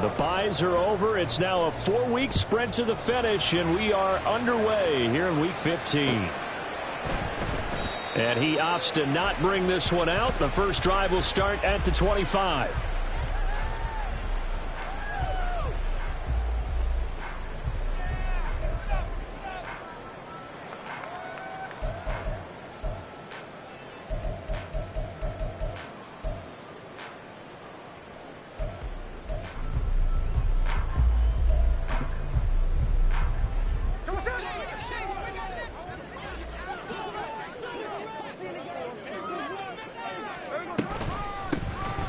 The byes are over. It's now a 4-week sprint to the finish, and we are underway here in Week 15. And he opts to not bring this one out. The first drive will start at the 25.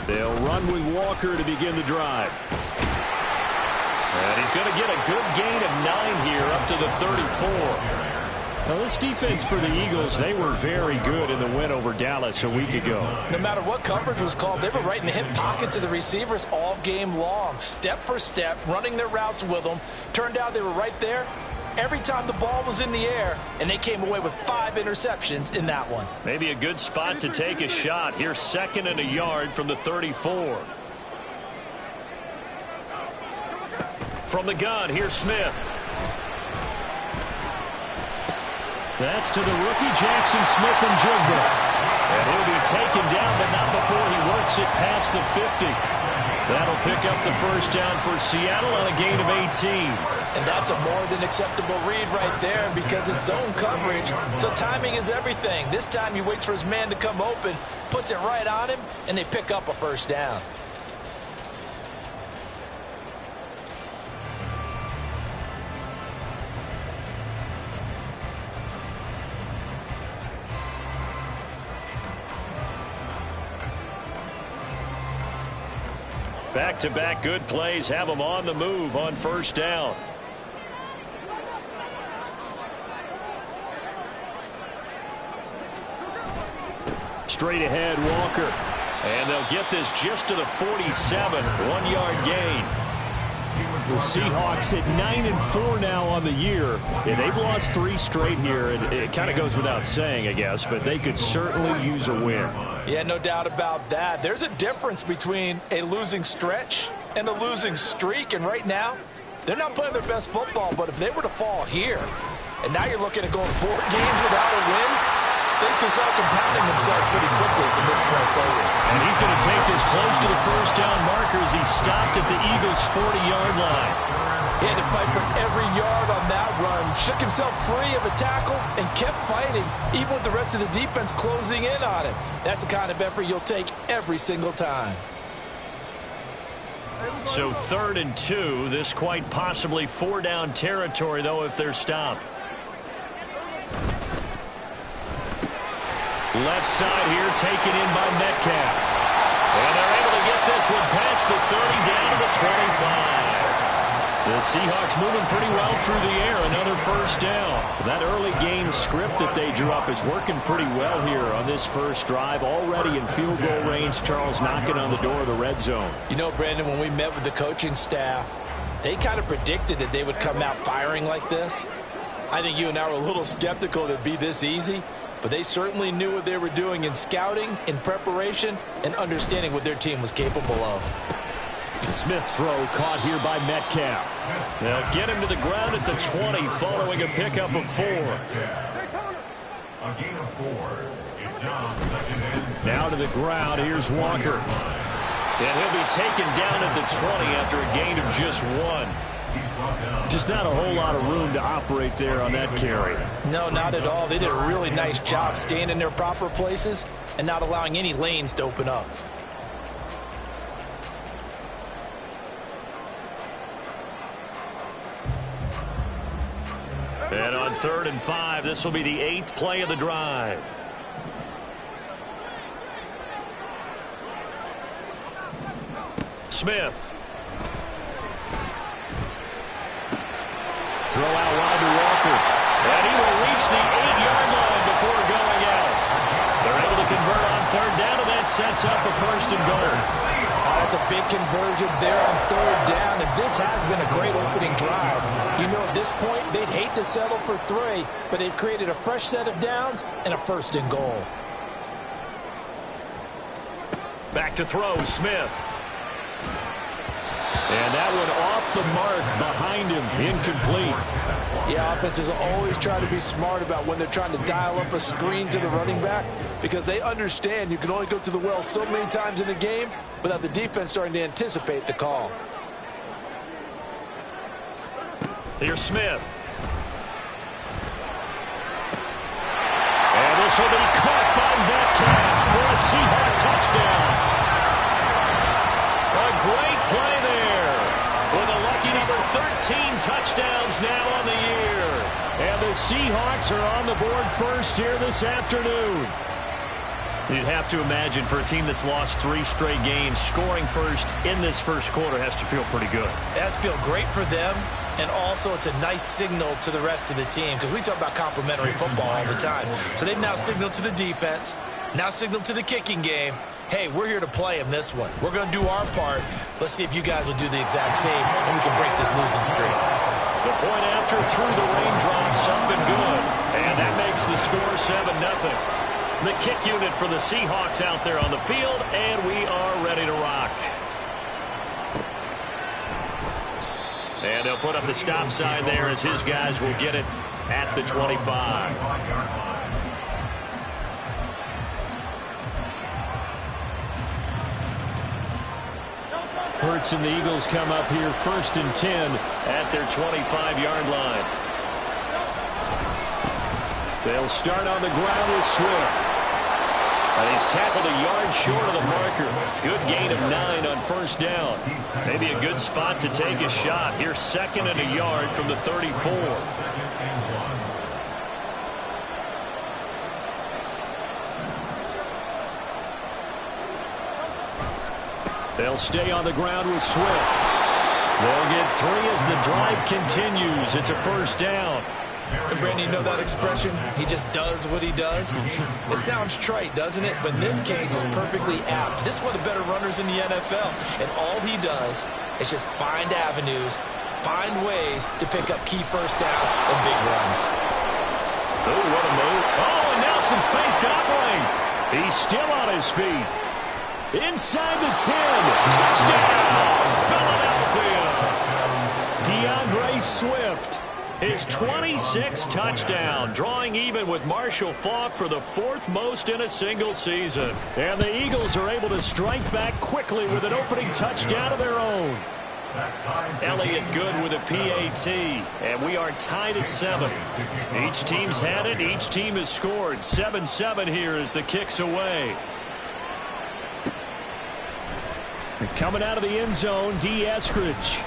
They'll run with Walker to begin the drive. And he's going to get a good gain of 9 here up to the 34. Now this defense for the Eagles, they were very good in the win over Dallas a week ago. No matter what coverage was called, they were right in the hip pockets of the receivers all game long. Step for step, running their routes with them. Turned out they were right there every time the ball was in the air, and they came away with 5 interceptions in that one. Maybe a good spot to take a shot. Here's 2nd and a yard from the 34. From the gun, here's Smith. That's to the rookie, Jackson Smith-Njigba. And he'll be taken down, but not before he works it past the 50. That'll pick up the first down for Seattle on a gain of 18. And that's a more than acceptable read right there because it's zone coverage, so timing is everything. This time he waits for his man to come open, puts it right on him, and they pick up a first down. Back-to-back good plays have them on the move on first down. Straight ahead, Walker. And they'll get this just to the 47. 1-yard gain. The Seahawks at 9-4 now on the year. Yeah, they've lost 3 straight here, and it kind of goes without saying, I guess, but they could certainly use a win. Yeah, no doubt about that. There's a difference between a losing stretch and a losing streak, and right now, they're not playing their best football, but if they were to fall here, and now you're looking at going 4 games without a win, things can start compounding themselves pretty quickly from this point forward. And he's going to take this close to the first down marker as he stopped at the Eagles' 40-yard line. He had to fight for every yard on that run, shook himself free of a tackle, and kept fighting, even with the rest of the defense closing in on him. That's the kind of effort you'll take every single time. So 3rd and 2, this quite possibly 4-down territory, though, if they're stopped. Left side here taken in by Metcalf. And they're able to get this one past the 30 down to the 25. The Seahawks moving pretty well through the air. Another first down. That early game script that they drew up is working pretty well here on this first drive. Already in field goal range, Charles knocking on the door of the red zone. You know, Brandon, when we met with the coaching staff, they kind of predicted that they would come out firing like this. I think you and I were a little skeptical that it'd be this easy. But they certainly knew what they were doing in scouting, in preparation, and understanding what their team was capable of. Smith's throw caught here by Metcalf. They'll get him to the ground at the 20 following a pickup of 4. Now to the ground. Here's Walker. And he'll be taken down at the 20 after a gain of just 1. Just not a whole lot of room to operate there on that carry. No, not at all. They did a really nice job staying in their proper places and not allowing any lanes to open up. And on 3rd and 5, this will be the 8th play of the drive. Smith. Throw out wide to Walker. And he will reach the 8-yard line before going out. They're able to convert on 3rd down, and that sets up a 1st and goal. That's a big conversion there on 3rd down, and this has been a great opening drive. You know, at this point, they'd hate to settle for 3, but they've created a fresh set of downs and a 1st and goal. Back to throw, Smith. And that one off the mark behind him, incomplete. Yeah, offenses always try to be smart about when they're trying to dial up a screen to the running back because they understand you can only go to the well so many times in a game without the defense starting to anticipate the call. Here's Smith. And this will be caught by Metcalf for a Seahawk touchdown. A great play there with a lucky number 13 touchdowns now on the year. And the Seahawks are on the board first here this afternoon. You'd have to imagine for a team that's lost 3 straight games, scoring first in this first quarter has to feel pretty good. It has to feel great for them, and also it's a nice signal to the rest of the team because we talk about complementary football all the time. So they've now signaled to the defense, now signaled to the kicking game, hey, we're here to play in this one. We're going to do our part. Let's see if you guys will do the exact same, and we can break this losing streak. The point after through the raindrops, something good, and that makes the score 7-0. The kick unit for the Seahawks out there on the field, and we are ready to rock. And they'll put up the stop sign there as his guys will get it at the 25. Hurts and the Eagles come up here 1st and 10 at their 25-yard line. They'll start on the ground with Swift. And he's tackled a yard short of the marker. Good gain of 9 on 1st down. Maybe a good spot to take a shot. Here's 2nd and a yard from the 34. They'll stay on the ground with Swift. They'll get 3 as the drive continues. It's a 1st down. And Brandon, you know that expression? He just does what he does. It sounds trite, doesn't it? But in this case, it's perfectly apt. This is one of the better runners in the NFL. And all he does is just find avenues, find ways to pick up key 1st downs and big runs. Oh, what a move. Oh, and now some space to operate. He's still on his feet. Inside the 10. Touchdown, Philadelphia. DeAndre Swift. His 26th touchdown, drawing even with Marshall Faulk for the 4th most in a single season. And the Eagles are able to strike back quickly with an opening touchdown of their own. Elliott good with a PAT, and we are tied at 7. Each team's had it, each team has scored. 7-7 here as the kick's away. Coming out of the end zone, D. Eskridge.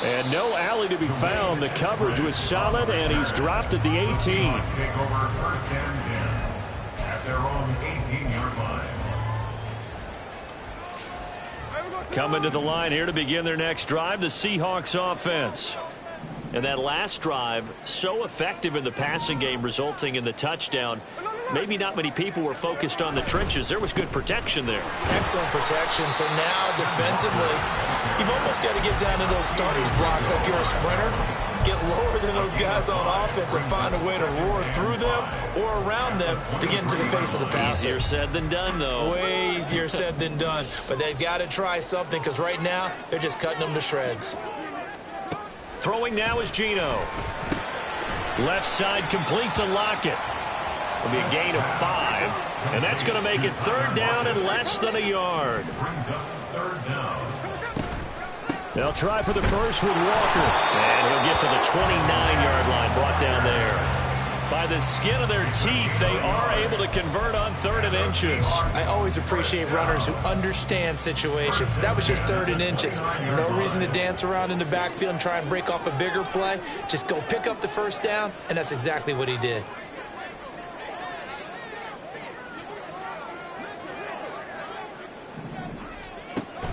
And no alley to be found. The coverage was solid, and he's dropped at the 18. Coming to the line here to begin their next drive, the Seahawks offense. And that last drive, so effective in the passing game, resulting in the touchdown. Maybe not many people were focused on the trenches. There was good protection there. Excellent protection. So now defensively, you've almost got to get down to those starters blocks like you're a sprinter. Get lower than those guys on offense and find a way to roar through them or around them to get into the face of the passer. Easier said than done, though. Way easier said than done. But they've got to try something because right now they're just cutting them to shreds. Throwing now is Geno. Left side complete to Lockett. It'll be a gain of 5. And that's going to make it 3rd down and less than a yard. They'll try for the first with Walker. And he'll get to the 29-yard line, brought down there. By the skin of their teeth, they are able to convert on 3rd and inches. I always appreciate runners who understand situations. That was just 3rd and inches. No reason to dance around in the backfield and try and break off a bigger play. Just go pick up the 1st down, and that's exactly what he did.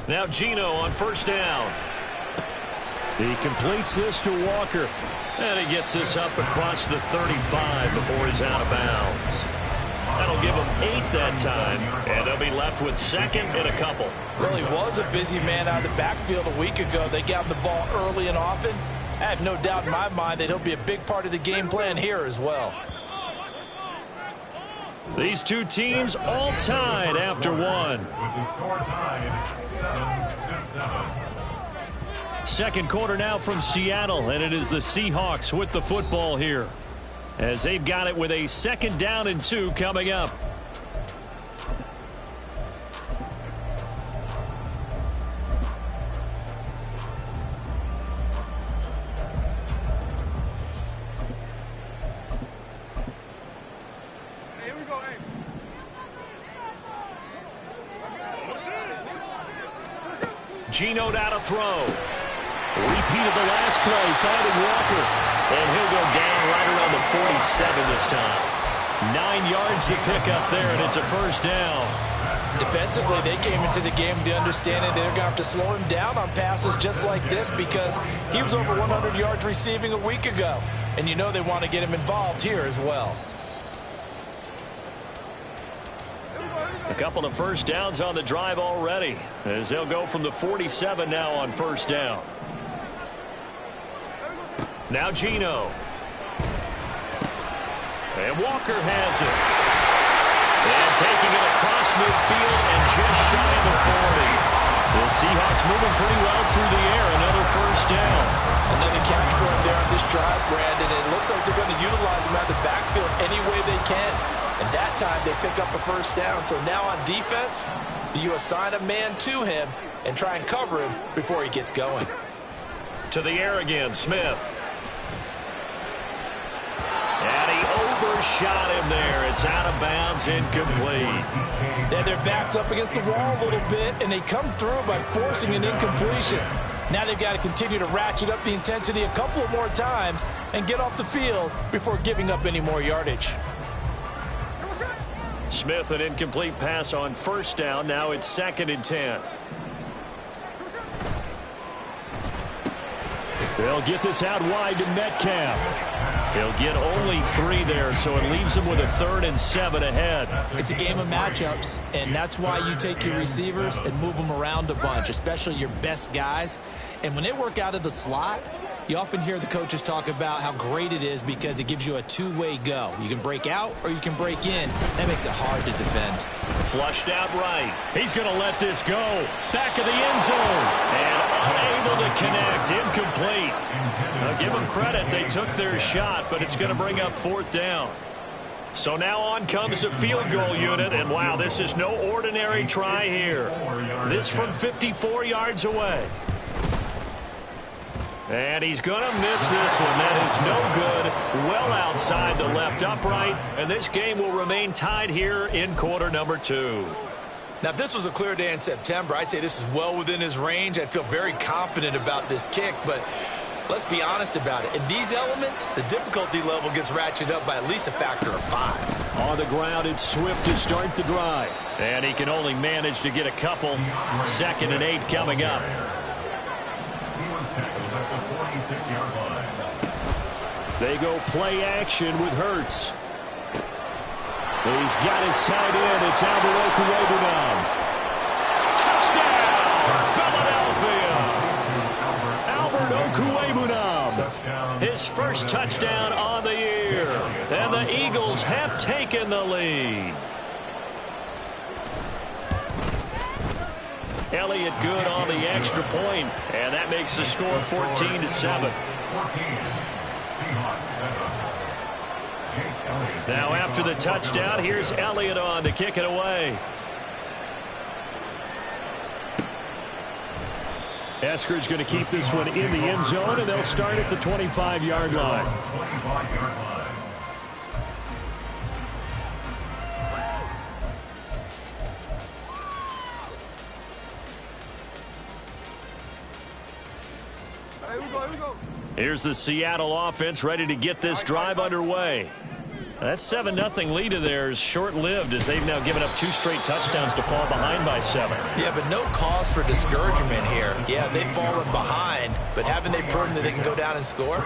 Now Geno on 1st down. He completes this to Walker. And he gets this up across the 35 before he's out of bounds. That'll give him 8 that time. And they'll be left with 2nd and a couple. Well, he was a busy man out of the backfield a week ago. They got him the ball early and often. I have no doubt in my mind that he'll be a big part of the game plan here as well. These two teams all tied after one. With the score tied 7-7. Second quarter now from Seattle, and it is the Seahawks with the football here, as they've got it with a 2nd down and 2 coming up. Geno out to throw. Repeat of the last play, finding Walker. And he'll go down right around the 47 this time. 9 yards to pick up there, and it's a 1st down. Defensively, they came into the game with the understanding they're going to have to slow him down on passes just like this because he was over 100 yards receiving a week ago. And you know they want to get him involved here as well. A couple of 1st downs on the drive already, as they'll go from the 47 now on 1st down. Now Geno. And Walker has it. And taking it across midfield and just shy of the 40. The Seahawks moving pretty well through the air. Another 1st down. Another catch for him there on this drive, Brandon. It looks like they're going to utilize him out of the backfield any way they can. And that time they pick up a 1st down. So now on defense, do you assign a man to him and try and cover him before he gets going? To the air again, Smith. And he overshot him there. It's out of bounds, incomplete. And their back's up against the wall a little bit, and they come through by forcing an incompletion. Now they've got to continue to ratchet up the intensity a couple of more times and get off the field before giving up any more yardage. Smith, an incomplete pass on 1st down. Now it's 2nd and 10. They'll get this out wide to Metcalf. He'll get only 3 there, so it leaves him with a 3rd and 7 ahead. It's a game of matchups, and that's why you take your receivers and move them around a bunch, especially your best guys. And when they work out of the slot, you often hear the coaches talk about how great it is because it gives you a two-way go. You can break out or you can break in. That makes it hard to defend. Flushed out right. He's going to let this go. Back of the end zone. And unable to connect. Incomplete. Now give them credit. They took their shot, but it's going to bring up 4th down. So now on comes the field goal unit. And wow, this is no ordinary try here. This from 54 yards away. And he's going to miss this one. That is no good. Well outside the left upright. And this game will remain tied here in quarter number 2. Now, if this was a clear day in September, I'd say this is well within his range. I'd feel very confident about this kick. But let's be honest about it. In these elements, the difficulty level gets ratcheted up by at least a factor of 5. On the ground, it's Swift to start the drive. And he can only manage to get a couple. 2nd and 8 coming up. They go play action with Hurts. He's got his tight end. It's Albert Okwuegbunam. Touchdown, Philadelphia! Albert Okwuegbunam. His first touchdown on the year. And the Eagles have taken the lead. Elliott good on the extra point, and that makes the score 14-7. Now after the touchdown, here's Elliott on to kick it away. Eskridge going to keep this one in the end zone, and they'll start at the 25-yard line. Here's the Seattle offense ready to get this drive underway. That 7-0 lead of theirs short-lived as they've now given up 2 straight touchdowns to fall behind by 7. Yeah, but no cause for discouragement here. Yeah, they've fallen behind, but haven't they proven that they can go down and score?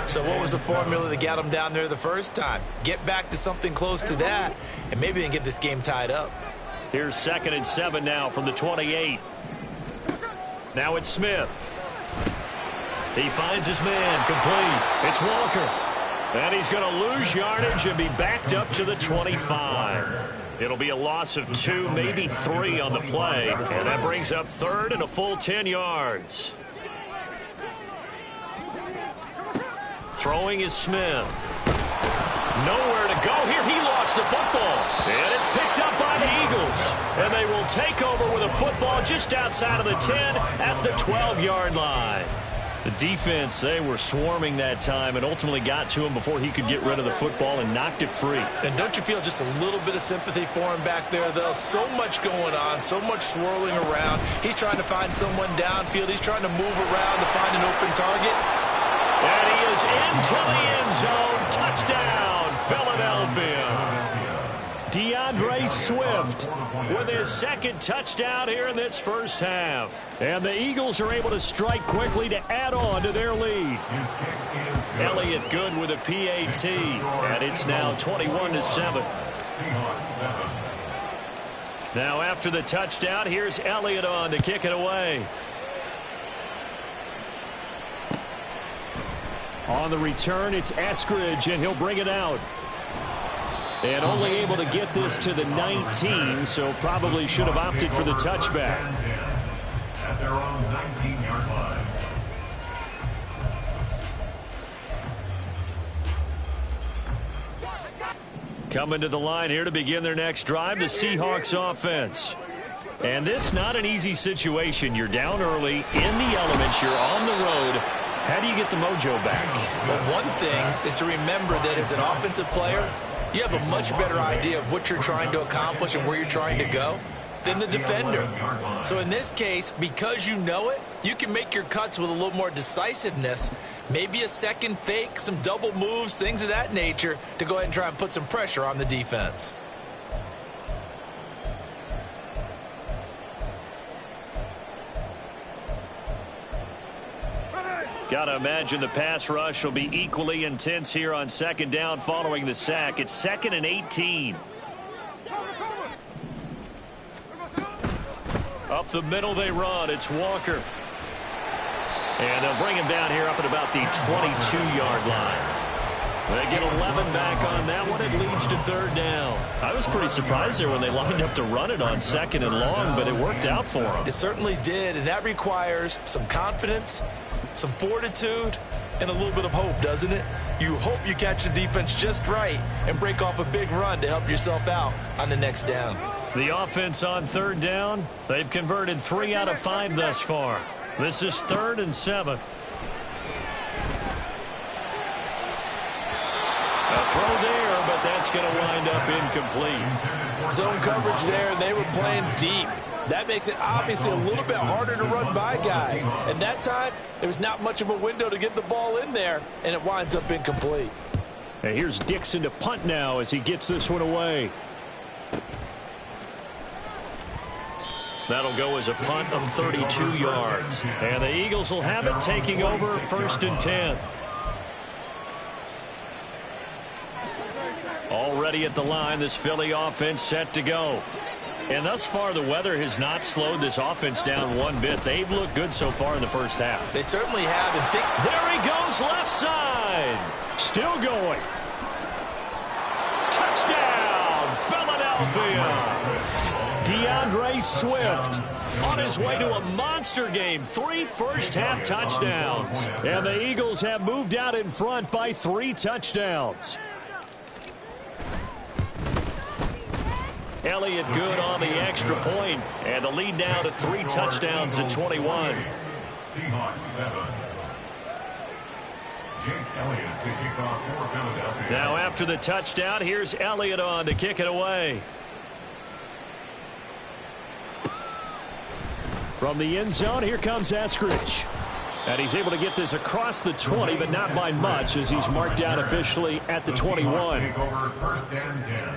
So what was the formula that got them down there the first time? Get back to something close to that, and maybe they can get this game tied up. Here's 2nd and 7 now from the 28. Now it's Smith. He finds his man complete. It's Walker. And he's going to lose yardage and be backed up to the 25. It'll be a loss of 2, maybe 3 on the play. And that brings up third and a full 10 yards. Throwing is Smith. Nowhere to go here. He lost the football. And it's picked up by the Eagles. And they will take over with a football just outside of the 10 at the 12-yard line. The defense, they were swarming that time and ultimately got to him before he could get rid of the football and knocked it free. And don't you feel just a little bit of sympathy for him back there, though? So much going on, so much swirling around. He's trying to find someone downfield. He's trying to move around to find an open target. And he is into the end zone. Touchdown, Philadelphia. DeAndre Swift with his second touchdown here in this first half. And the Eagles are able to strike quickly to add on to their lead. Elliott good with a PAT. And it's now 21-7. Now after the touchdown, here's Elliott on to kick it away. On the return, it's Eskridge, and he'll bring it out. And only able to get this to the 19, so probably should have opted for the touchback. At their own 19-yard line. Coming to the line here to begin their next drive, the Seahawks offense. And this not an easy situation. You're down early, in the elements, you're on the road. How do you get the mojo back? Well, one thing is to remember that as an offensive player, you have a much better idea of what you're trying to accomplish and where you're trying to go than the defender. So in this case, because you know it, you can make your cuts with a little more decisiveness, maybe a second fake, some double moves, things of that nature, to go ahead and try and put some pressure on the defense. Got to imagine the pass rush will be equally intense here on second down following the sack. It's 2nd and 18. Up the middle they run. It's Walker. And they'll bring him down here up at about the 22-yard line. They get 11 back on that one. It leads to third down. I was pretty surprised there when they lined up to run it on 2nd and long, but it worked out for them. It certainly did, and that requires some confidence, some fortitude, and a little bit of hope, doesn't it? You hope you catch the defense just right and break off a big run to help yourself out on the next down. The offense on third down, they've converted 3 out of 5 thus far. This is 3rd and 7. A throw there, but that's going to wind up incomplete. Zone coverage there, and they were playing deep. That makes it obviously a little bit harder to run by guys. And that time, there was not much of a window to get the ball in there, and it winds up incomplete. And here's Dixon to punt now as he gets this one away. That'll go as a punt of 32 yards. And the Eagles will have it, taking over 1st and 10. Already at the line, this Philly offense set to go. And thus far, the weather has not slowed this offense down one bit. They've looked good so far in the first half. They certainly have. And there he goes, left side. Still going. Touchdown, Philadelphia. DeAndre Swift on his way to a monster game. 3 first-half touchdowns. And the Eagles have moved out in front by 3 touchdowns. Elliott good on the extra point, and the lead now to 3 touchdowns at 21. Seahawks 7. Jake Elliott to kick off for Philadelphia. Now after the touchdown, here's Elliott on to kick it away. From the end zone, here comes Eskridge. And he's able to get this across the 20, but not by much, as he's marked down officially at the 21. Take over 1st and 10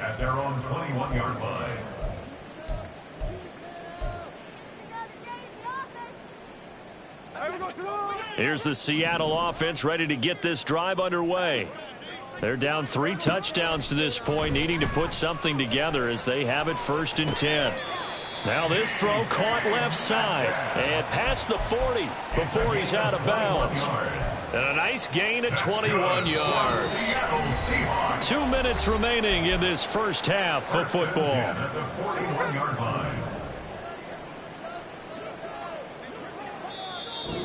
at their own 21-yard line. Here's the Seattle offense ready to get this drive underway. They're down 3 touchdowns to this point, needing to put something together as they have it 1st and 10. Now this throw caught left side and past the 40 before he's out of bounds. And a nice gain of 21 yards. 2 minutes remaining in this first half of football.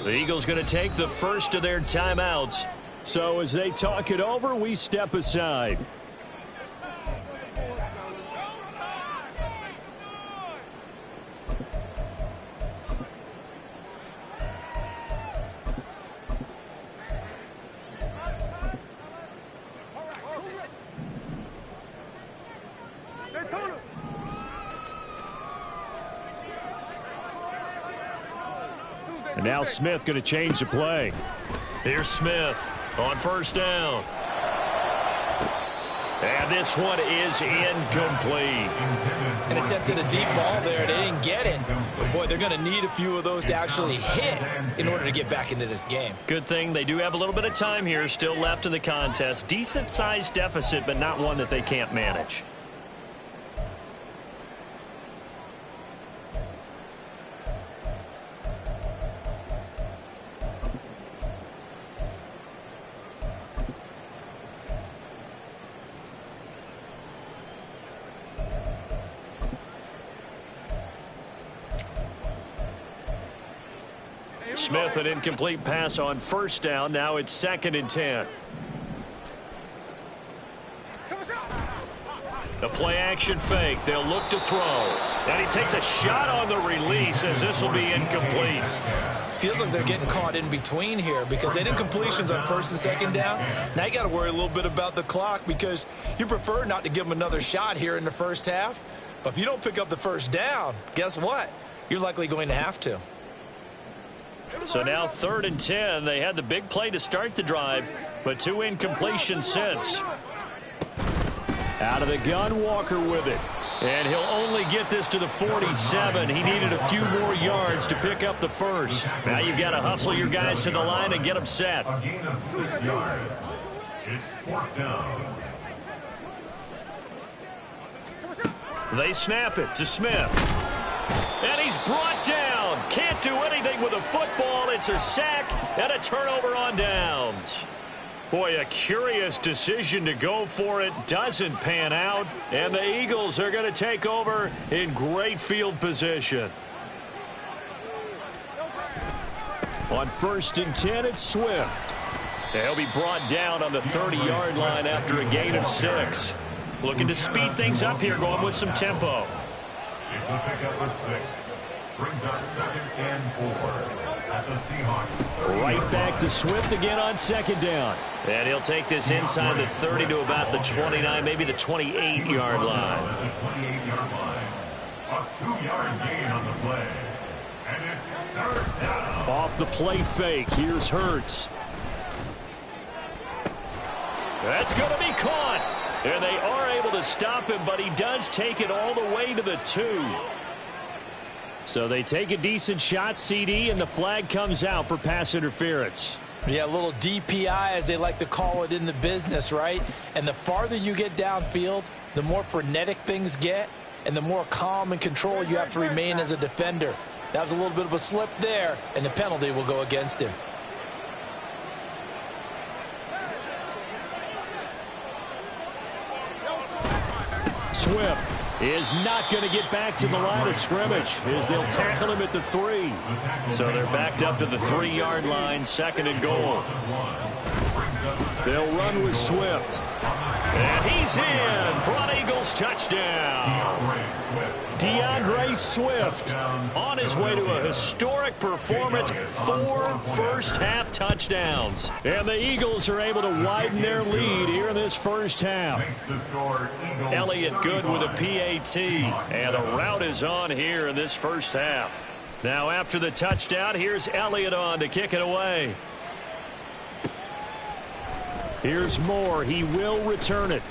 The Eagles going to take the first of their timeouts. So as they talk it over, we step aside. And now Smith going to change the play. Here's Smith on first down. And this one is incomplete. And attempted a deep ball there. They didn't get it. But, boy, they're going to need a few of those to actually hit in order to get back into this game. Good thing they do have a little bit of time here still left in the contest. Decent-sized deficit, but not one that they can't manage. Smith, an incomplete pass on first down. Now it's 2nd and 10. The play action fake. They'll look to throw. And he takes a shot on the release as this will be incomplete. Feels like they're getting caught in between here because they did completions on 1st and 2nd down. Now you got to worry a little bit about the clock because you prefer not to give them another shot here in the first half. But if you don't pick up the first down, guess what? You're likely going to have to. So now 3rd and 10. They had the big play to start the drive, but 2 incompletions since. Out of the gun, Walker with it. And he'll only get this to the 47. He needed a few more yards to pick up the first. Now you've got to hustle your guys to the line and get them set. A gain of 6 yards. It's 4th down. They snap it to Smith. And he's brought down. Can't do anything with the football. It's a sack and a turnover on downs. Boy, a curious decision to go for it. Doesn't pan out. And the Eagles are going to take over in great field position. On 1st and 10, it's Swift. He'll be brought down on the 30-yard line after a gain of 6. Looking to speed things up here, going with some tempo. It's a pickup of 6. Brings up 2nd and 4 at the Seahawks. Right back to Swift again on 2nd down. And he'll take this inside the 30 to about the 29, maybe the 28-yard line. At the 28-yard line. A 2-yard gain on the play. And it's 3rd down. Off the play fake. Here's Hurts. That's going to be caught. And they are able to stop him, but he does take it all the way to the 2. So they take a decent shot, CD, and the flag comes out for pass interference. Yeah, a little DPI, as they like to call it in the business, right? And the farther you get downfield, the more frenetic things get, and the more calm and control you have to remain as a defender. That was a little bit of a slip there, and the penalty will go against him. Swift is not going to get back to the line of scrimmage as they'll tackle him at the 3. So they're backed up to the 3-yard line, 2nd and goal. They'll run with Swift. And he's in for an Eagles touchdown. DeAndre Swift on his way to a historic performance, 4 first-half touchdowns. And the Eagles are able to widen their lead here in this first half. Elliott good with a PAT, and the route is on here in this first half. Now after the touchdown, here's Elliott on to kick it away. Here's Moore. He will return it.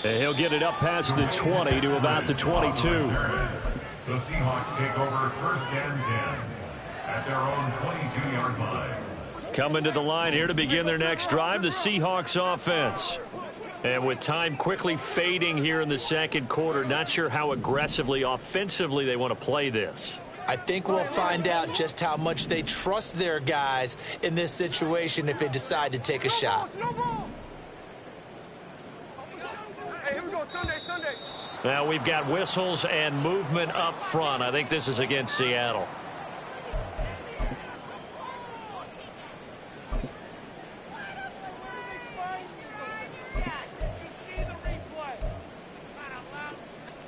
And he'll get it up past the 20 to about the 22. The Seahawks take over 1st and 10 at their own 22-yard line. Coming to the line here to begin their next drive, the Seahawks offense. And with time quickly fading here in the 2nd quarter, not sure how aggressively, offensively they want to play this. I think we'll find out just how much they trust their guys in this situation if they decide to take a shot. Hey, here we go, Sunday. Now we've got whistles and movement up front. I think this is against Seattle.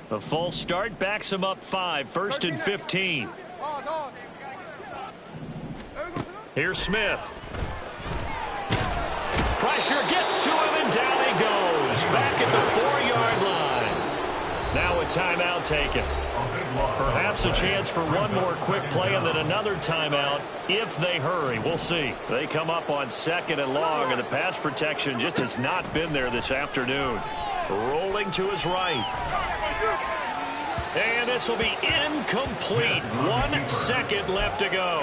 A false start backs him up 5, 1st and 15. Here's Smith. Pressure gets to him, and down he goes. Back at the 4-yard line. Now a timeout taken. Perhaps a chance for one more quick play and then another timeout if they hurry. We'll see. They come up on 2nd and long, and the pass protection just has not been there this afternoon. Rolling to his right. And this will be incomplete. 1 second left to go.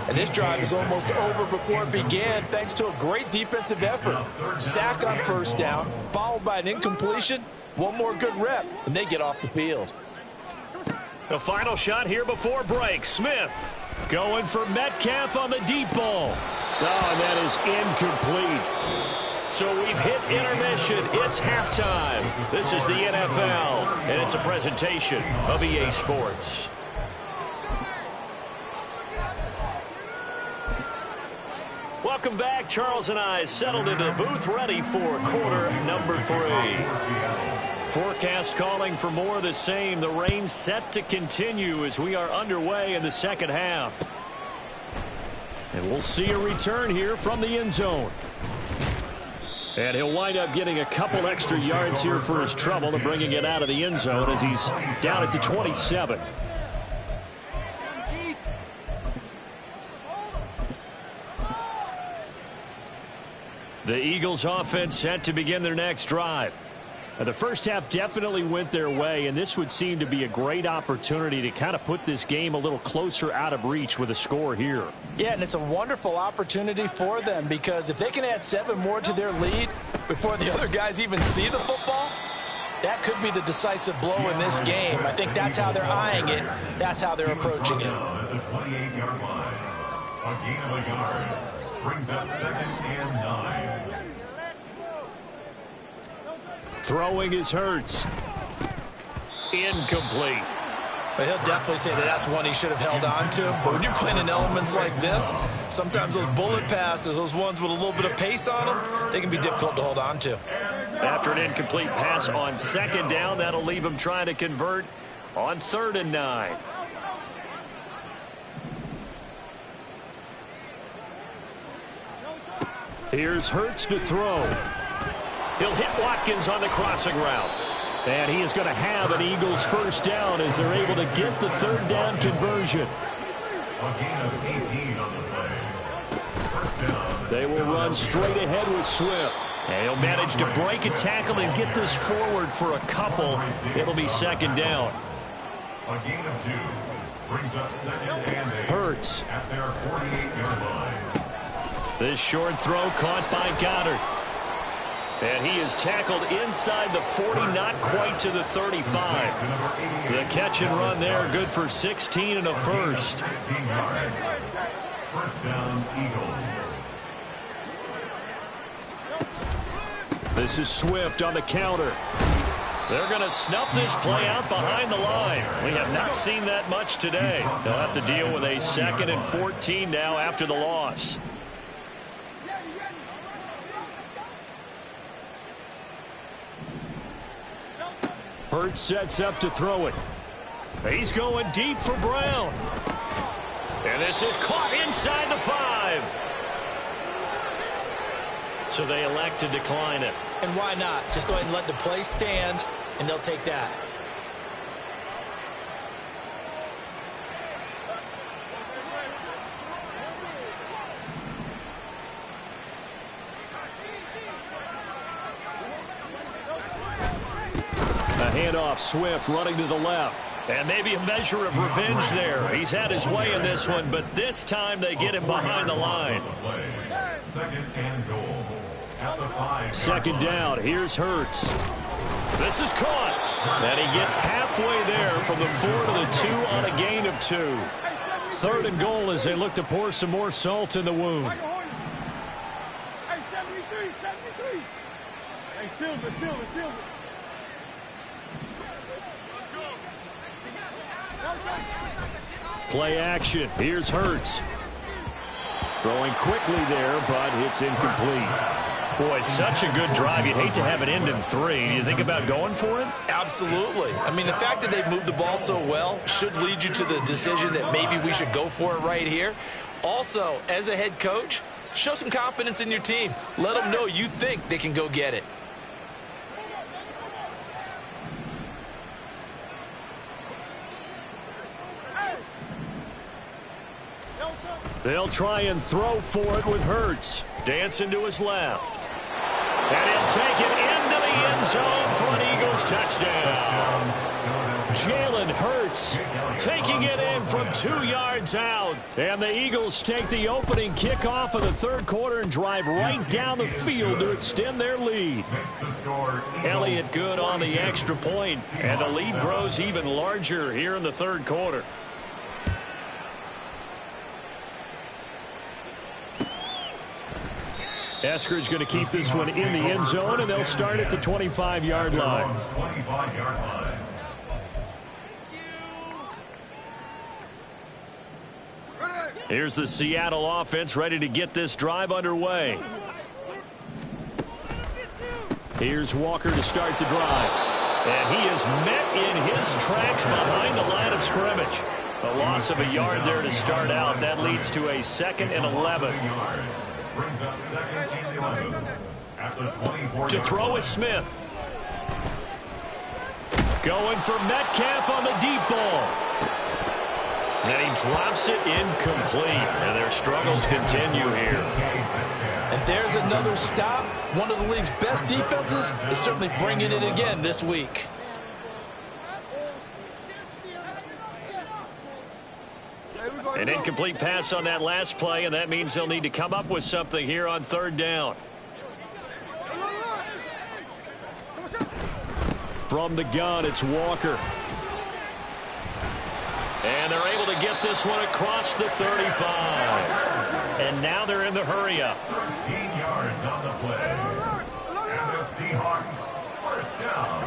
And this drive is almost over before it began thanks to a great defensive effort. Sack on 1st down, followed by an incompletion. One more good rep, and they get off the field. The final shot here before break. Smith going for Metcalf on the deep ball. Oh, and that is incomplete. So we've hit intermission. It's halftime. This is the NFL, and it's a presentation of EA Sports. Welcome back. Charles and I settled into the booth ready for quarter number 3. Forecast calling for more of the same. The rain set to continue as we are underway in the second half. And we'll see a return here from the end zone. And he'll wind up getting a couple extra yards here for his trouble and bringing it out of the end zone as he's down at the 27. The Eagles offense set to begin their next drive. Now, the first half definitely went their way, and this would seem to be a great opportunity to kind of put this game a little closer out of reach with a score here. Yeah, and it's a wonderful opportunity for them because if they can add 7 more to their lead before the other guys even see the football, that could be the decisive blow in this game. I think that's how they're eyeing it. That's how they're approaching it. At the 28-yard line, a gain of a yard brings up 2nd and 9. Throwing is Hurts. Incomplete. But he'll definitely say that that's one he should have held on to. But when you're playing in elements like this, sometimes those bullet passes, those ones with a little bit of pace on them, they can be difficult to hold on to. After an incomplete pass on 2nd down, that'll leave him trying to convert on 3rd and 9. Here's Hurts to throw. He'll hit Watkins on the crossing route. And he is going to have an Eagles 1st down as they're able to get the 3rd down conversion. A gain of 18 on the play. 1st down. They will run straight ahead with Swift. And he'll manage to break a tackle and get this forward for a couple. It'll be 2nd down. A gain of 2 brings up 2nd and 8. Hurts. At their 48-yard line. This short throw caught by Goddard. And he is tackled inside the 40, not quite to the 35. The catch and run there, good for 16 and a 1st. 16 yards. 1st down, Eagles. This is Swift on the counter. They're going to snuff this play out behind the line. We have not seen that much today. They'll have to deal with a 2nd and 14 now after the loss. Hurts sets up to throw it. He's going deep for Brown. And this is caught inside the 5. So they elect to decline it. And why not? Just go ahead and let the play stand, and they'll take that. A handoff, Swift running to the left. And maybe a measure of revenge there. He's had his way in this one, but this time they get him behind the line. 2nd and goal. At the 5. 2nd down, here's Hurts. This is caught. And he gets halfway there from the 4 to the 2 on a gain of 2. 3rd and goal as they look to pour some more salt in the wound. Hey, 73, 73. Hey, Silver. Play action. Here's Hurts. Throwing quickly there, but it's incomplete. Boy, such a good drive. You'd hate to have it end in 3. Do you think about going for it? Absolutely. I mean, the fact that they've moved the ball so well should lead you to the decision that maybe we should go for it right here. Also, as a head coach, show some confidence in your team. Let them know you think they can go get it. They'll try and throw for it with Hurts. Dancing to his left. And he'll take it into the end zone for an Eagles touchdown. Jalen Hurts taking it in from 2 yards out. And the Eagles take the opening kickoff of the 3rd quarter and drive right down the field to extend their lead. Elliott good on the extra point, and the lead grows even larger here in the 3rd quarter. Eskridge going to keep this one in the end zone, and they'll start at the 25-yard line. Here's the Seattle offense ready to get this drive underway. Here's Walker to start the drive. And he is met in his tracks behind the line of scrimmage. A loss of a yard there to start out. That leads to a 2nd and 11. Brings up 2nd and 11 at the 24. To throw is Smith. Going for Metcalf on the deep ball. And he drops it incomplete. And their struggles continue here. And there's another stop. One of the league's best defenses is certainly bringing it again this week. An incomplete pass on that last play, and that means they'll need to come up with something here on 3rd down. From the gun, it's Walker. And they're able to get this one across the 35. And now they're in the hurry-up. 13 yards on the play. And the Seahawks first down.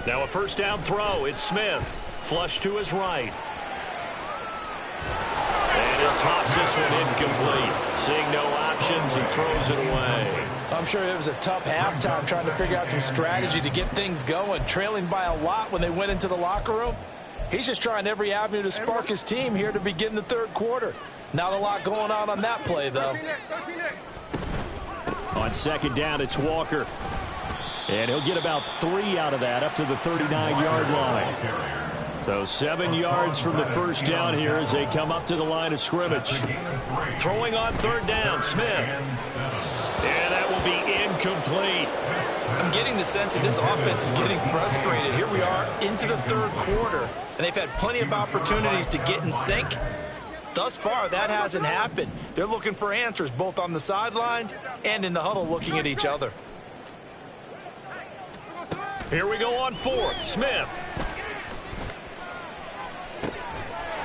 Now a first down throw. It's Smith. Flush to his right. And he'll toss this one incomplete. Seeing no options, he throws it away. I'm sure it was a tough halftime trying to figure out some strategy to get things going. Trailing by a lot when they went into the locker room. He's just trying every avenue to spark his team here to begin the 3rd quarter. Not a lot going on that play, though. On 2nd down, it's Walker. And he'll get about 3 out of that up to the 39-yard line. So 7 yards from the first down here as they come up to the line of scrimmage. Throwing on 3rd down, Smith. And that will be incomplete. I'm getting the sense that this offense is getting frustrated. Here we are into the 3rd quarter, and they've had plenty of opportunities to get in sync. Thus far, that hasn't happened. They're looking for answers both on the sidelines and in the huddle looking at each other. Here we go on 4th. Smith.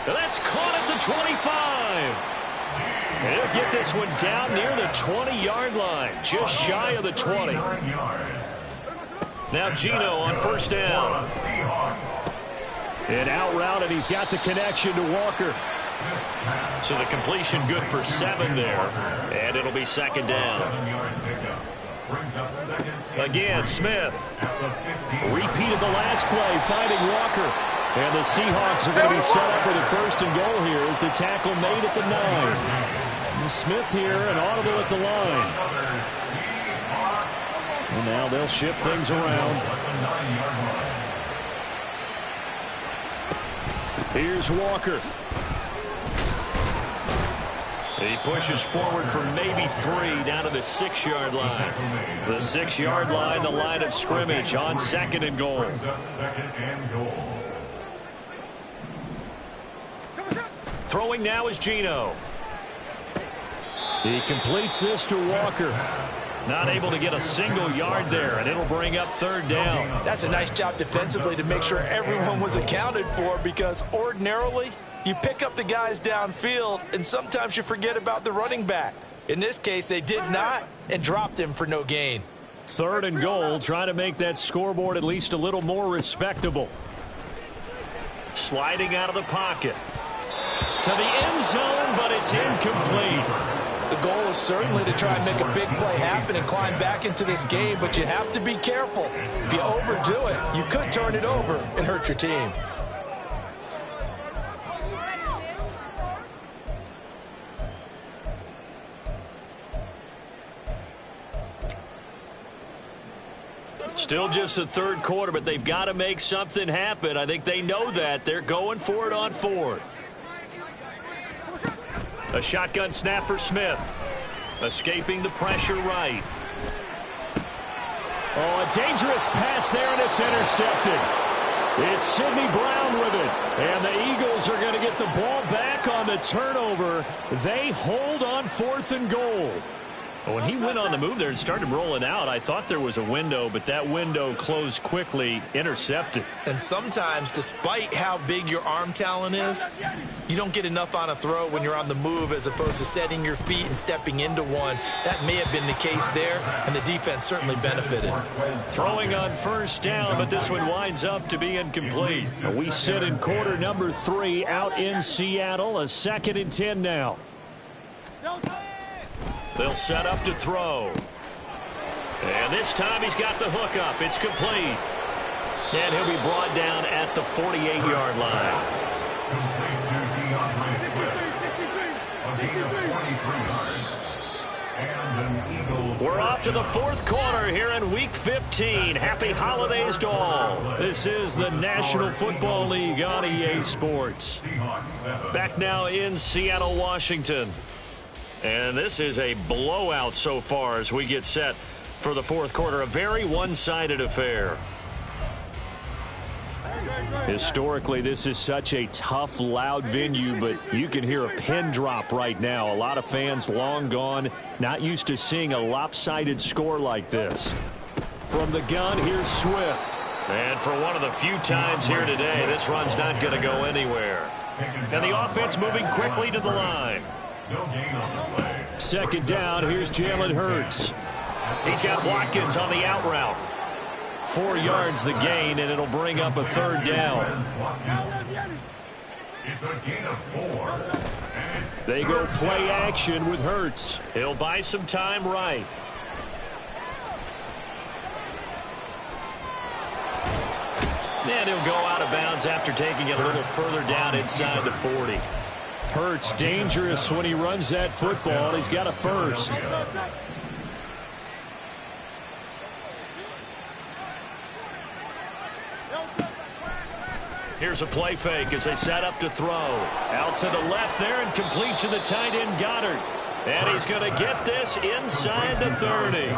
And that's caught at the 25. And he'll get this one down near the 20-yard line, just shy of the 20. Now Geno on first down. And out route, and he's got the connection to Walker. So the completion good for 7 there. And it'll be 2nd down. Again, Smith. Repeat of the last play, finding Walker. And the Seahawks are going to be set up with a 1st and goal here as the tackle made at the 9. Smith here, an audible at the line. And now they'll shift things around. Here's Walker. He pushes forward for maybe 3 down to the 6-yard line. The 6-yard line, the line of scrimmage on 2nd and goal. Throwing now is Geno. He completes this to Walker. Not able to get a single yard there, and it'll bring up third down. That's a nice job defensively to make sure everyone was accounted for, because ordinarily you pick up the guys downfield and sometimes you forget about the running back. In this case, they did not and dropped him for no gain. Third and goal, trying to make that scoreboard at least a little more respectable. Sliding out of the pocket. To the end zone, but it's incomplete. The goal is certainly to try and make a big play happen and climb back into this game, but you have to be careful. If you overdo it, you could turn it over and hurt your team. Still just the third quarter, but they've got to make something happen. I think they know that. They're going for it on fourth. A shotgun snap for Smith. Escaping the pressure right. Oh, a dangerous pass there, and it's intercepted. It's Sidney Brown with it. And the Eagles are going to get the ball back on the turnover. They hold on fourth and goal. When he went on the move there and started rolling out, I thought there was a window, but that window closed quickly, intercepted. And sometimes, despite how big your arm talent is, you don't get enough on a throw when you're on the move as opposed to setting your feet and stepping into one. That may have been the case there, and the defense certainly benefited. Throwing on first down, but this one winds up to be incomplete. We sit in quarter number 3 out in Seattle, a 2nd and 10 now. They'll set up to throw. And this time he's got the hook up. It's complete. And he'll be brought down at the 48-yard line. Complete to DeAndre Swift. A gain of 43 yards. And an Eagle. We're off to the fourth quarter here in Week 15. Happy holidays to all. This is the National Football League on EA Sports. Back now in Seattle, Washington. And this is a blowout so far as we get set for the fourth quarter. A very one-sided affair. Historically, this is such a tough, loud venue, but you can hear a pin drop right now. A lot of fans long gone, not used to seeing a lopsided score like this. From the gun, here's Swift. And for one of the few times here today, this run's not going to go anywhere. And the offense moving quickly to the line. Second down, here's Jalen Hurts. He's got Watkins on the out route. 4 yards the gain, and it'll bring up a third down. It's a gain of 4. They go play action with Hurts. He'll buy some time right. And he'll go out of bounds after taking it a little further down inside the 40. Hurts dangerous when he runs that football. He's got a first. Here's a play fake as they set up to throw. Out to the left there and complete to the tight end Goddard. And he's going to get this inside the 30.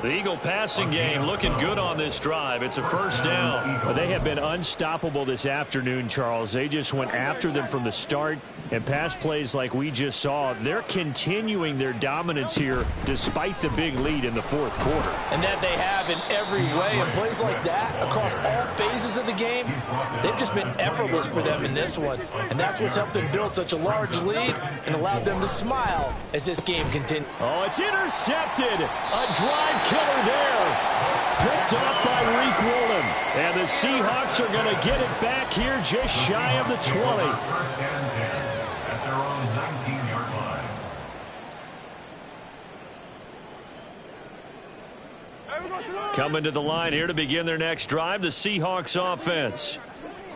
The Eagle passing game looking good on this drive. It's a first down. They have been unstoppable this afternoon, Charles. They just went after them from the start. And pass plays like we just saw, they're continuing their dominance here despite the big lead in the fourth quarter. And that they have in every way. And plays like that across all phases of the game, they've just been effortless for them in this one. And that's what's helped them build such a large lead and allowed them to smile as this game continues. Oh, it's intercepted. A drive killer there. Picked up by Reek Woolen. And the Seahawks are going to get it back here just shy of the 20. First and 10 at their own 19-yard line. Coming to the line here to begin their next drive, the Seahawks offense.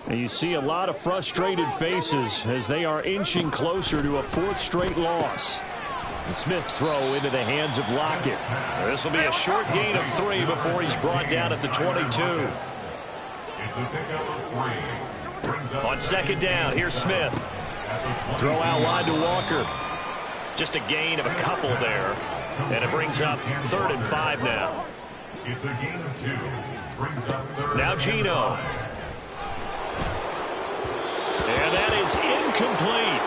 And you see a lot of frustrated faces as they are inching closer to a 4th straight loss. And Smith's throw into the hands of Lockett. This will be a short gain of 3 before he's brought down at the 22. It's a pickup of 3. On second down, here's Smith. Throw out wide to Walker. Just a gain of a couple there. And it brings up 3rd and 5 now. It's a gain of 2. Brings up 3rd. Now Gino. And that is incomplete.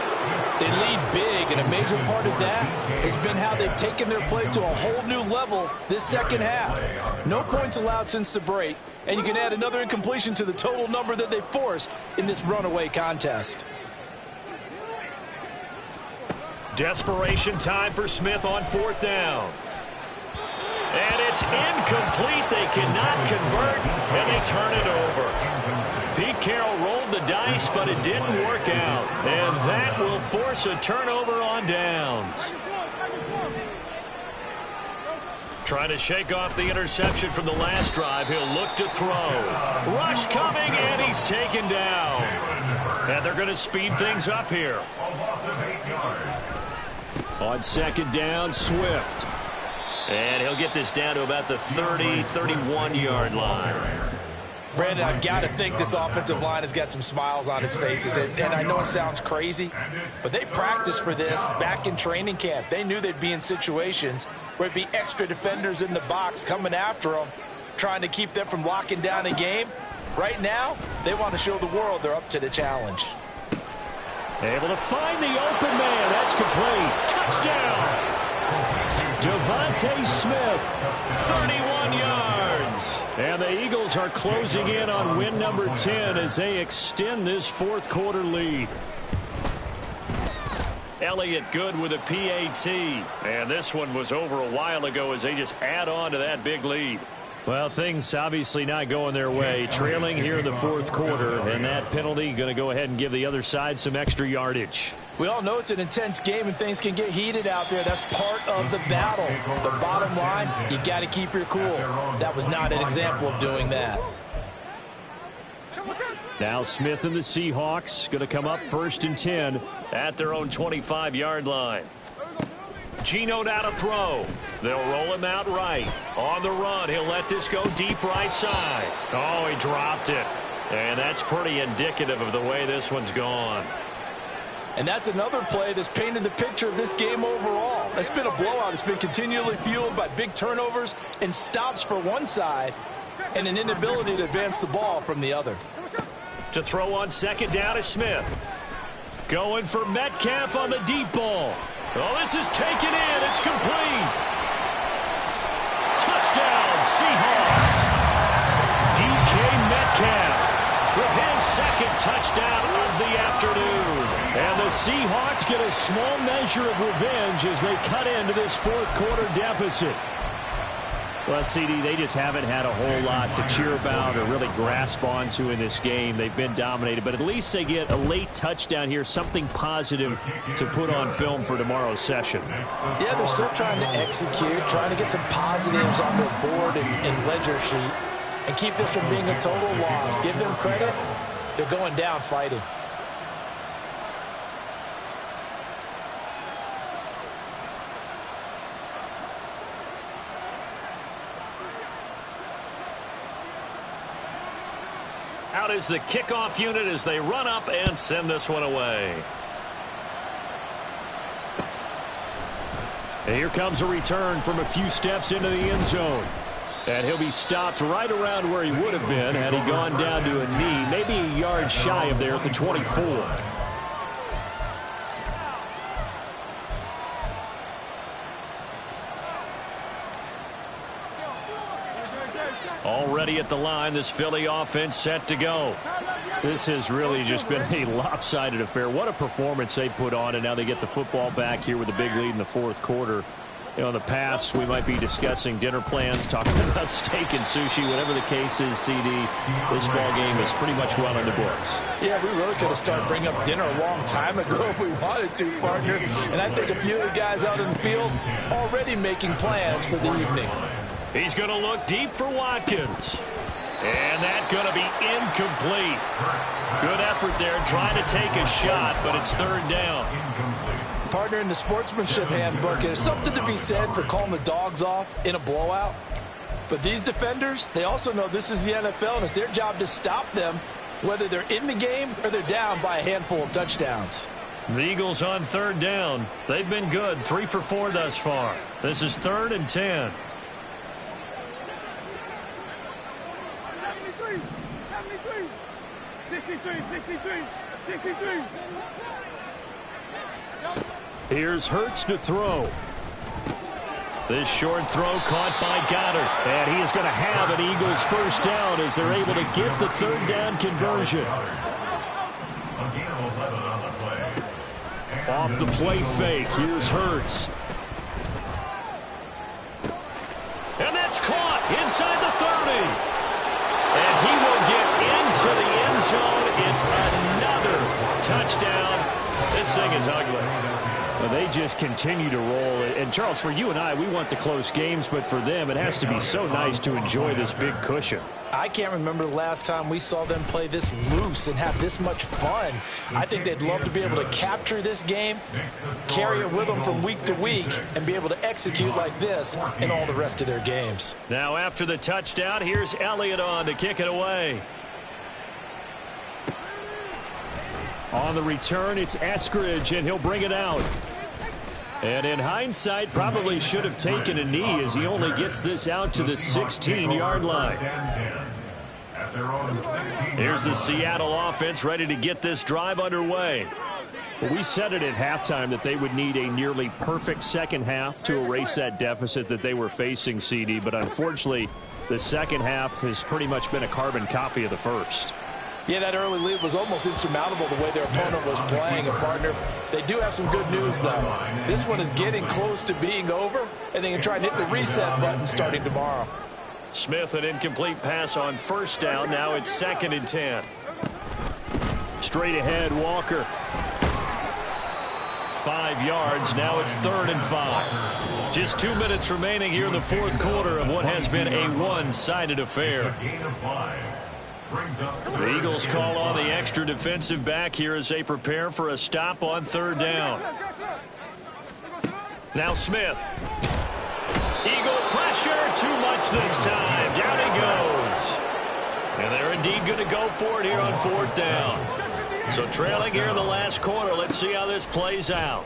They lead big, and a major part of that has been how they've taken their play to a whole new level this second half. No points allowed since the break, and you can add another incompletion to the total number that they forced in this runaway contest. Desperation time for Smith on 4th down. And it's incomplete. They cannot convert, and they turn it over. Pete Carroll rolled the dice, but it didn't work out. And that will force a turnover on downs. Trying to shake off the interception from the last drive. He'll look to throw. Rush coming, and he's taken down. And they're going to speed things up here. On 2nd down, Swift. And he'll get this down to about the 30, 31-yard line. Brandon, I've got to think this offensive line has got some smiles on its faces. And I know it sounds crazy, but they practiced for this back in training camp. They knew they'd be in situations where it'd be extra defenders in the box coming after them, trying to keep them from locking down a game. Right now, they want to show the world they're up to the challenge. Able to find the open man. That's complete. Touchdown. Devontae Smith, 31 yards. And the Eagles are closing in on win number 10 as they extend this 4th quarter lead. Elliott good with a PAT. And this one was over a while ago as they just add on to that big lead. Well, things obviously not going their way. Trailing here in the 4th quarter, and that penalty going to go ahead and give the other side some extra yardage. We all know it's an intense game and things can get heated out there. That's part of the battle. The bottom line, you got to keep your cool. That was not an example of doing that. Now Smith and the Seahawks going to come up 1st and 10 at their own 25-yard line. Geno down to throw. They'll roll him out right. On the run, he'll let this go deep right side. Oh, he dropped it. And that's pretty indicative of the way this one's gone. And that's another play that's painted the picture of this game overall. It's been a blowout. It's been continually fueled by big turnovers and stops for one side and an inability to advance the ball from the other. To throw on 2nd down is Smith. Going for Metcalf on the deep ball. Oh, this is taken in. It's complete. Touchdown, Seahawks. DK Metcalf with his 2nd touchdown of the afternoon. And the Seahawks get a small measure of revenge as they cut into this 4th quarter deficit. Well, CD, they just haven't had a whole lot to cheer about or really grasp onto in this game. They've been dominated, but at least they get a late touchdown here, something positive to put on film for tomorrow's session. Yeah, they're still trying to execute, trying to get some positives on their board and ledger sheet and keep this from being a total loss. Give them credit. They're going down fighting. Out is the kickoff unit as they run up and send this one away. And here comes a return from a few steps into the end zone. And he'll be stopped right around where he would have been had he gone down to a knee, maybe a yard shy of there at the 24. Already at the line, this Philly offense set to go. This has really just been a lopsided affair. What a performance they put on, and now they get the football back here with a big lead in the 4th quarter. You know, in the past, we might be discussing dinner plans, talking about steak and sushi, whatever the case is, CD. This ball game is pretty much well in the books. Yeah, we really could have started bringing up dinner a long time ago if we wanted to, partner. And I think a few of the guys out in the field already making plans for the evening. He's going to look deep for Watkins. And that's going to be incomplete. Good effort there trying to take a shot, but it's 3rd down. Partner, in the sportsmanship handbook, there's something to be said for calling the dogs off in a blowout. But these defenders, they also know this is the NFL, and it's their job to stop them, whether they're in the game or they're down by a handful of touchdowns. The Eagles on 3rd down. They've been good, 3 for 4 thus far. This is 3rd and 10. 63. Here's Hurts to throw. This short throw caught by Goddard. And he is going to have an Eagles first down as they're able to get the third down conversion. Off the play fake. Here's Hurts. And that's caught inside the 30. And he will get into the end zone. It's another touchdown. This thing is ugly. Well, they just continue to roll. And, Charles, for you and I, we want the close games, but for them, it has to be so nice to enjoy this big cushion. I can't remember the last time we saw them play this loose and have this much fun. I think they'd love to be able to capture this game, carry it with them from week to week, and be able to execute like this in all the rest of their games. Now, after the touchdown, here's Elliott on to kick it away. On the return, it's Eskridge, and he'll bring it out. And in hindsight, probably should have taken a knee as he only gets this out to the 16-yard line. Here's the Seattle offense ready to get this drive underway. Well, we said it at halftime that they would need a nearly perfect second half to erase that deficit that they were facing, CD. But unfortunately, the second half has pretty much been a carbon copy of the first. Yeah, that early lead was almost insurmountable the way their opponent was playing. And, partner, they do have some good news, though. This one is getting close to being over, and they can try and hit the reset button starting tomorrow. Smith, an incomplete pass on first down. Now it's 2nd and 10. Straight ahead, Walker. 5 yards. Now it's 3rd and 5. Just 2 minutes remaining here in the fourth quarter of what has been a one-sided affair. The Eagles call on the extra defensive back here as they prepare for a stop on 3rd down. Now Smith. Eagle pressure, too much this time. Down he goes. And they're indeed going to go for it here on 4th down. So trailing here in the last quarter. Let's see how this plays out.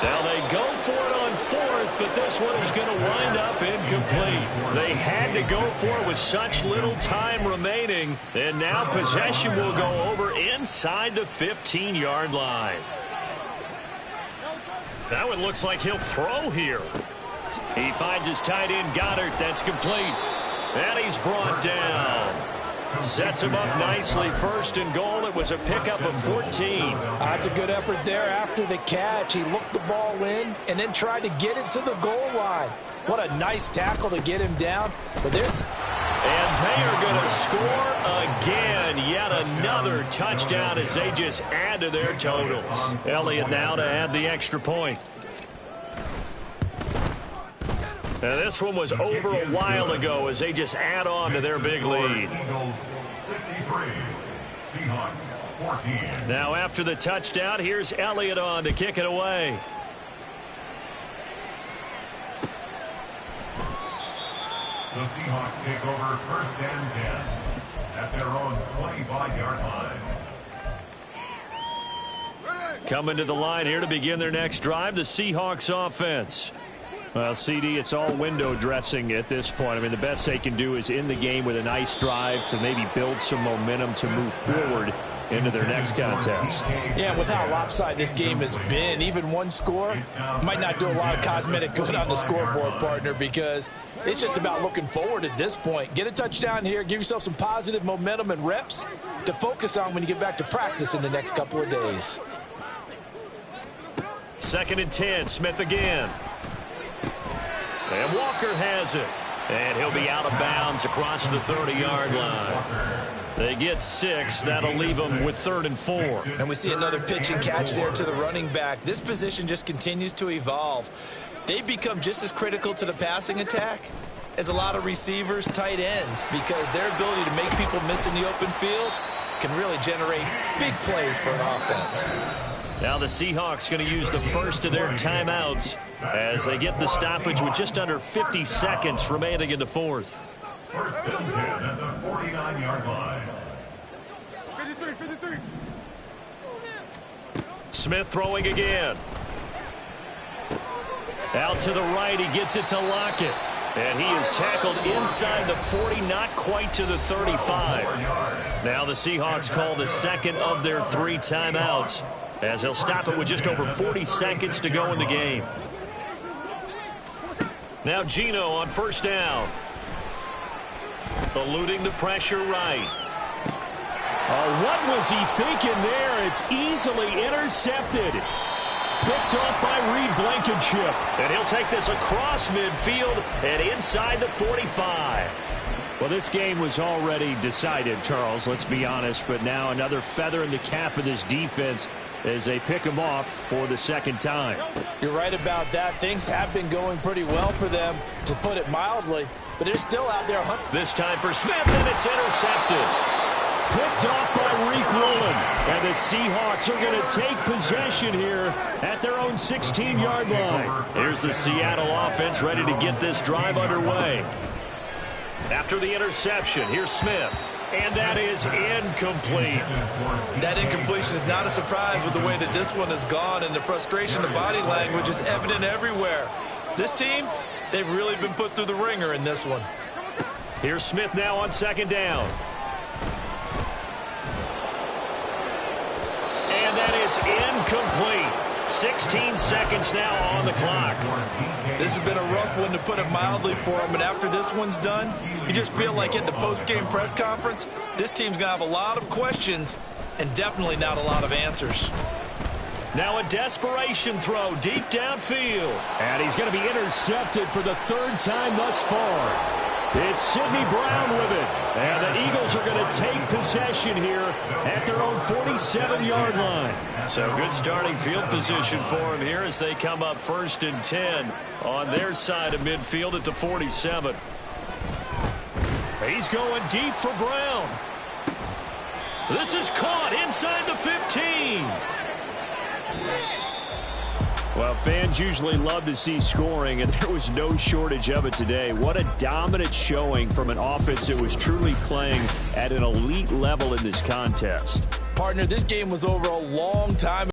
Now they go for it on 4th, but this one is going to wind up incomplete. They had to go for it with such little time remaining, and now possession will go over inside the 15-yard line. That one looks like he'll throw here. He finds his tight end Goddard. That's complete. And he's brought down. Sets him up nicely. 1st and goal. It was a pickup of 14. That's a good effort there after the catch. He looked the ball in and then tried to get it to the goal line. What a nice tackle to get him down. But there's... And they are going to score again. Yet another touchdown as they just add to their totals. Elliott now to add the extra point. Now this one was over a while ago as they just add on to their big lead. Now after the touchdown, here's Elliott on to kick it away. The Seahawks take over 1st and 10 at their own 25-yard line. Coming to the line here to begin their next drive, the Seahawks offense. Well, CD, it's all window dressing at this point. I mean, the best they can do is in the game with a nice drive to maybe build some momentum to move forward into their next contest. Yeah, with how lopsided this game has been, even one score might not do a lot of cosmetic good on the scoreboard, partner, because it's just about looking forward at this point. Get a touchdown here, give yourself some positive momentum and reps to focus on when you get back to practice in the next couple of days. 2nd and 10, Smith again. And Walker has it. And he'll be out of bounds across the 30-yard line. They get 6. That'll leave them with 3rd and 4. And we see another pitch and catch there to the running back. This position just continues to evolve. They become just as critical to the passing attack as a lot of receivers, tight ends, because their ability to make people miss in the open field can really generate big plays for an offense. Now the Seahawks going to use the first of their timeouts as they get the stoppage with just under 50 seconds remaining in the fourth. 1st and 10 at the 49-yard line. 53. Smith throwing again. Out to the right, he gets it to Lockett. And he is tackled inside the 40, not quite to the 35. Now the Seahawks call the second of their 3 timeouts as he'll stop it with just over 40 seconds to go in the game. Now Gino on first down. Eluding the pressure right. What was he thinking there? It's easily intercepted. Picked off by Reed Blankenship. And he'll take this across midfield and inside the 45. Well, this game was already decided, Charles, let's be honest. But now another feather in the cap of this defense as they pick him off for the second time. You're right about that. Things have been going pretty well for them, to put it mildly. But they're still out there hunting. This time for Smith, and it's intercepted. Picked off by Reek Rowland. And the Seahawks are going to take possession here at their own 16-yard line. Here's the Seattle offense ready to get this drive underway. After the interception, here's Smith. And that is incomplete. That incompletion is not a surprise with the way that this one has gone, and the frustration of body language is evident everywhere. This team, they've really been put through the ringer in this one. Here's Smith now on second down. And that is incomplete. 16 seconds now on the clock. This has been a rough one, to put it mildly, for him. And after this one's done, you just feel like at the post-game press conference, this team's going to have a lot of questions and definitely not a lot of answers. Now a desperation throw deep downfield. And he's going to be intercepted for the third time thus far. It's Sidney Brown with it. And the Eagles are going to take possession here at their own 47-yard line. So good starting field position for him here as they come up 1st and 10 on their side of midfield at the 47. He's going deep for Brown. This is caught inside the 15. Well, fans usually love to see scoring, and there was no shortage of it today. What a dominant showing from an offense that was truly playing at an elite level in this contest. Partner, this game was over a long time